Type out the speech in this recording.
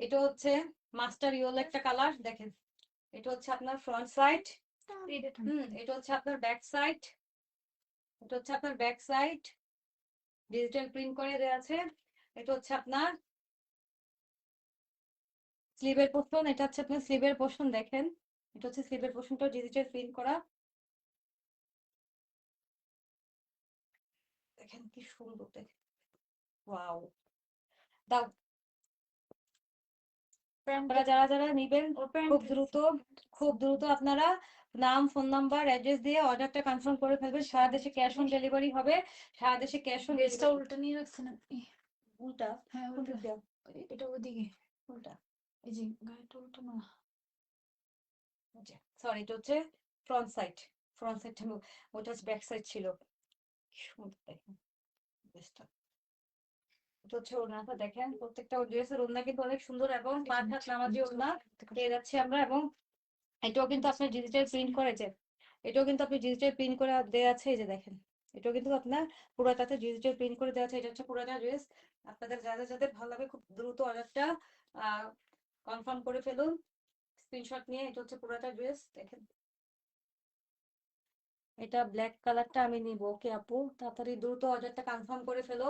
এটা হচ্ছে master yellow একটা কালার, দেখেন। এটা হচ্ছে আপনার ফ্রন্ট সাইড, এটা হচ্ছে আপনার ব্যাক সাইড, এটা হচ্ছে আপনার ব্যাক সাইড, ডিজিটাল প্রিন্ট করে দেওয়া আছে। এটা হচ্ছে আপনার স্লিভের পোর্শন, এটা হচ্ছে আপনার স্লিভের পোর্শন, দেখেন। এটা হচ্ছে স্লিভের পোর্শনটা ডিজিটাল প্রিন্ট করা, দেখেন কি সুন্দর, দেখেন। ওয়াও, দাও। আপনারা যারা যারা নিবেন খুব দ্রুত আপনারা নাম, ফোন নাম্বার, অ্যাড্রেস দিয়ে অর্ডারটা কনফার্ম করে ফেলবেন। সারা দেশে ক্যাশ অন ডেলিভারি হবে, সারা দেশে ক্যাশ অন ড্রেসটা ডেলিভারি। উল্টা নিয়ে রাখছেন আপনি? উল্টা? হ্যাঁ কোন দিক উল্টা, দিয়ে? এটা ওদিকে উল্টা? এই যে গায়েটা উল্টো না। সরি, এটা হচ্ছে ফ্রন্ট সাইড, ফ্রন্ট সাইড, ওটা হচ্ছে ব্যাক সাইড ছিল। কি সুন্দর, দেখেন ড্রেসটা। এটা হচ্ছে ওড়নাটা, দেখেন। প্রত্যেকটা ড্রেসের ওড়না কিন্তু অনেক সুন্দর এবং পাঁচ হাত নামাজি ওড়না পেয়ে যাচ্ছি আমরা। এবং এটাও কিন্তু আপনার ডিজিটাল প্রিন্ট করেছে, এটাও কিন্তু আপনি ডিজিটাল প্রিন্ট করে দেওয়া আছে, এই যে দেখেন। এটাও কিন্তু আপনার পুরোটাতে ডিজিটাল প্রিন্ট করে দেওয়া আছে। এটা হচ্ছে পুরোটা ড্রেস। আপনাদের যাদের যাদের ভালো লাগে খুব দ্রুত অর্ডারটা কনফার্ম করে ফেলুন স্ক্রিনশট নিয়ে। এটা হচ্ছে পুরোটা ড্রেস, দেখেন। এটা ব্ল্যাক কালারটা আমি নিব। ওকে আপু, তাড়াতাড়ি দ্রুত অর্ডারটা কনফার্ম করে ফেলো।